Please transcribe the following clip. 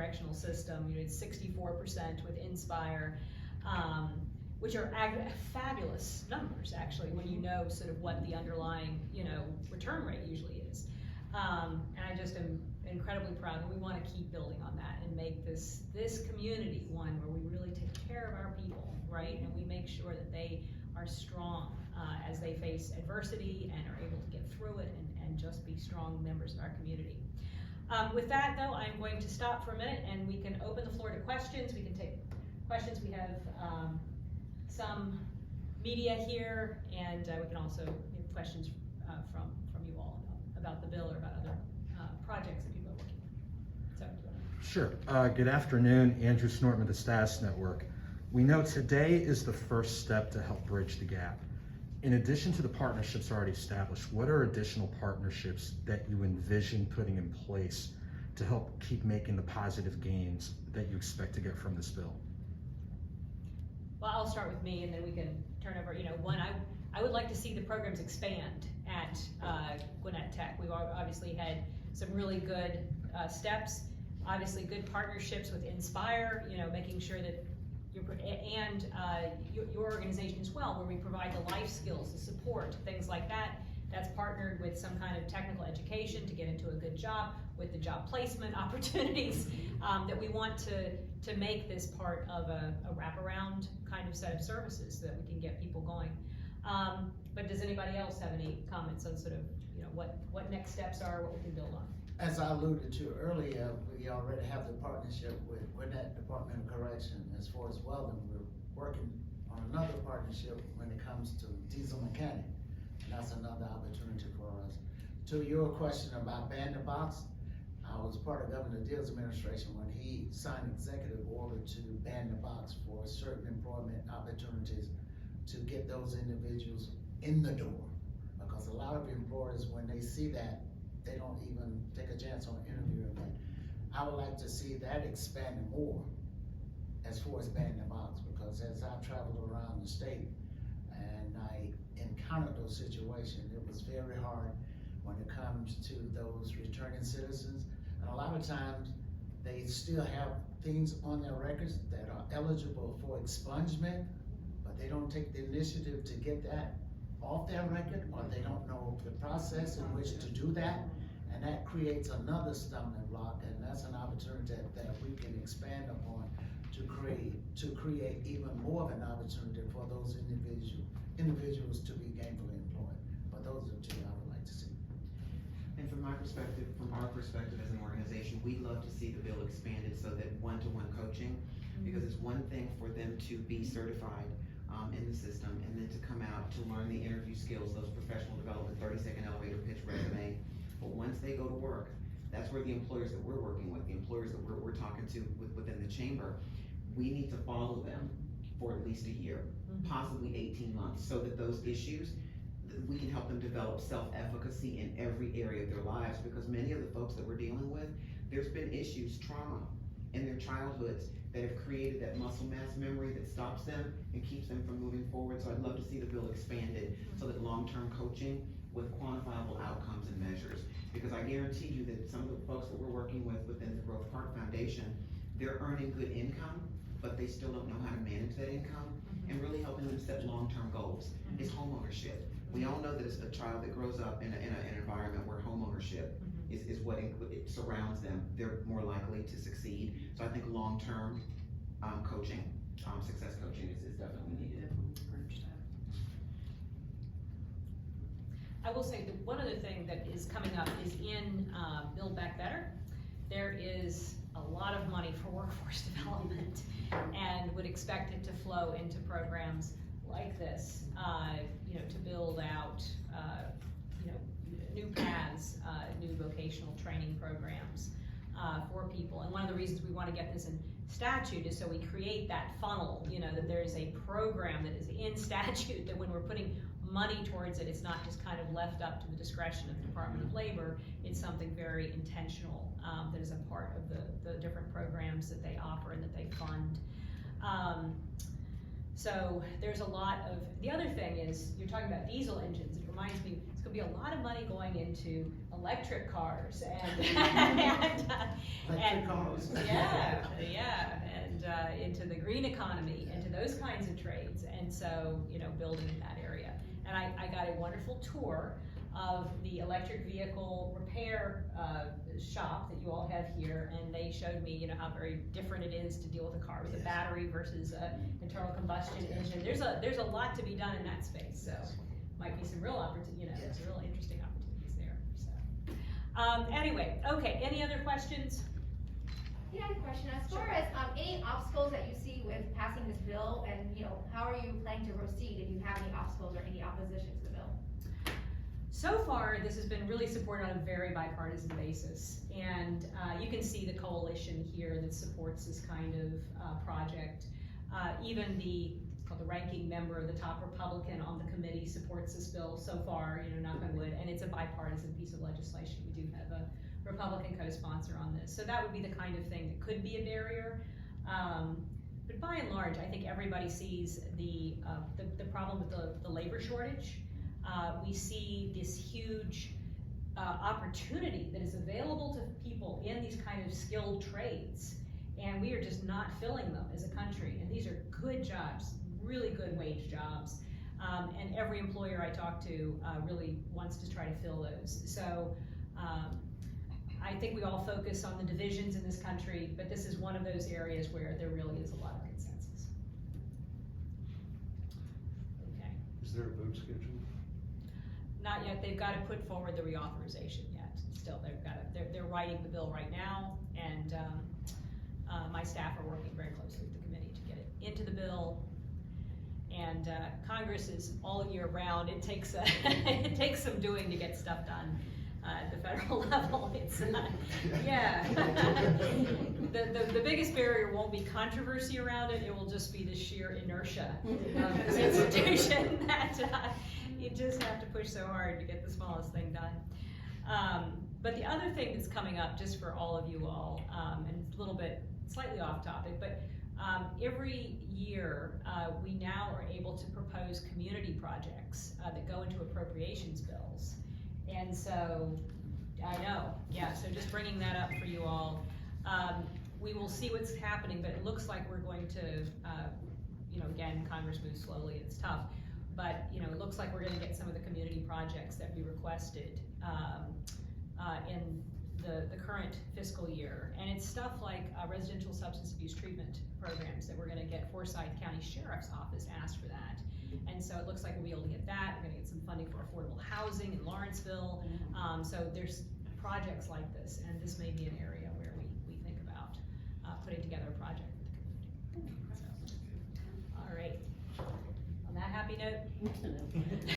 correctional system. You know, it's 64% with Inspire, which are fabulous numbers, actually, when you know sort of what the underlying, you know, return rate usually is. And I just am incredibly proud, and we want to keep building on that and make this community one where we really take care of our people, right? And we make sure that they are strong as they face adversity and are able to get through it and just be strong members of our community. With that, though, I'm going to stop for a minute, and we can open the floor to questions. We can take questions. We have some media here, and we can also give questions from you all about the bill or about other projects that people are working on. So, Sure. Good afternoon, Andrew Snortman, the Status Network. We know today is the first step to help bridge the gap. In addition to the partnerships already established, what are additional partnerships that you envision putting in place to help keep making the positive gains that you expect to get from this bill? Well, I'll start with me, and then we can turn over. You know, one, I would like to see the programs expand at Gwinnett Tech. We've obviously had some really good steps, obviously good partnerships with Inspire, you know, making sure that your organization as well, where we provide the life skills, the support, things like that. That's partnered with some kind of technical education to get into a good job, with the job placement opportunities, that we want to make this part of a wraparound kind of set of services so that we can get people going. But does anybody else have any comments on sort of, you know, what next steps are, what we can build on? As I alluded to earlier, we already have the partnership with Gwinnett Department of Correction. As far as welding, we're working on another partnership when it comes to diesel mechanic. And that's another opportunity for us. To your question about ban the box, I was part of Governor Deal's administration when he signed executive order to ban the box for certain employment opportunities to get those individuals in the door. Because a lot of employers, when they see that, they don't even take a chance on interviewing them. I would like to see that expand more as far as banning the box, because as I've traveled around the state and I encountered those situations, it was very hard when it comes to those returning citizens. And a lot of times they still have things on their records that are eligible for expungement, but they don't take the initiative to get that off their record, or they don't know the process in which to do that, and that creates another stumbling block. And that's an opportunity that we can expand upon to create even more of an opportunity for those individuals to be gainfully employed. But those are two I would like to see. And from my perspective, from our perspective as an organization, we'd love to see the bill expanded so that one-to-one coaching, because it's one thing for them to be certified in the system, and then to come out to learn the interview skills, those professional development, 30-second elevator pitch resume. But once they go to work, that's where the employers that we're working with, the employers that we're talking to within the chamber, we need to follow them for at least a year, possibly 18 months, so that those issues, we can help them develop self-efficacy in every area of their lives, because many of the folks that we're dealing with, there's been issues, trauma in their childhoods that have created that muscle mass memory that stops them and keeps them from moving forward. So I'd love to see the bill expanded so that long-term coaching with quantifiable outcomes and measures. Because I guarantee you that some of the folks that we're working with within the Growth Park Foundation, they're earning good income, but they still don't know how to manage that income, and really helping them set long-term goals is homeownership. We all know that it's a child that grows up in an environment where homeownership is what it surrounds them. They're more likely to succeed. So I think long-term coaching, success coaching is definitely needed. I will say that one other thing that is coming up is in Buildback Better. There is a lot of money for workforce development, and would expect it to flow into programs like this, you know, to build out, you know, new paths, new vocational training programs for people. And one of the reasons we want to get this in statute is so we create that funnel, you know, that there's a program that is in statute, that when we're putting money towards it, it's not just kind of left up to the discretion of the Department of Labor. It's something very intentional that is a part of the different programs that they offer and that they fund. So there's a lot of, the other thing is, you're talking about diesel engines. It reminds me, it's gonna be a lot of money going into electric cars and cars. Yeah, and into the green economy, into those kinds of trades, and so, you know, building in that area. And I got a wonderful tour of the electric vehicle repair shop that you all have here, and they showed me, you know, how very different it is to deal with a car with a battery versus a internal combustion engine. There's a lot to be done in that space, so might be some real opportunity, you know, some real interesting opportunities there. So anyway, okay, any other questions? Yeah, I have a question. As far as any obstacles that you see with passing this bill, and you know, how are you planning to proceed if you have any obstacles or any opposition to the bill? So far, this has been really supported on a very bipartisan basis, and you can see the coalition here that supports this kind of project. Even the ranking member, the top Republican on the committee, supports this bill so far, you know, knock on wood, and it's a bipartisan piece of legislation. We do have a Republican co-sponsor on this, so that would be the kind of thing that could be a barrier. But by and large, I think everybody sees the problem with the labor shortage. We see this huge opportunity that is available to people in these kind of skilled trades, and we are just not filling them as a country. And these are good jobs, really good wage jobs, and every employer I talk to really wants to try to fill those. So I think we all focus on the divisions in this country, but this is one of those areas where there really is a lot of consensus. Okay. Is there a vote scheduled? Not yet. They've got to put forward the reauthorization yet. Still, they're writing the bill right now, and my staff are working very closely with the committee to get it into the bill. And Congress is all year round. It takes it takes some doing to get stuff done at the federal level. It's yeah. The biggest barrier won't be controversy around it. It will just be the sheer inertia of this institution that you just have to push so hard to get the smallest thing done. But the other thing that's coming up, just for all of you all, and it's a little bit slightly off topic, but every year we now are able to propose community projects that go into appropriations bills. And so, I know, yeah, so just bringing that up for you all. We will see what's happening, but it looks like we're going to, you know, again, Congress moves slowly, it's tough. But, you know, it looks like we're going to get some of the community projects that we requested in the current fiscal year. And it's stuff like residential substance abuse treatment programs that we're going to get. Forsyth County Sheriff's Office asked for that. And so it looks like we'll be able to get that. We're going to get some funding for affordable housing in Lawrenceville. So there's projects like this, and this may be an area where we think about putting together a project with the community. So, all right. On that happy note.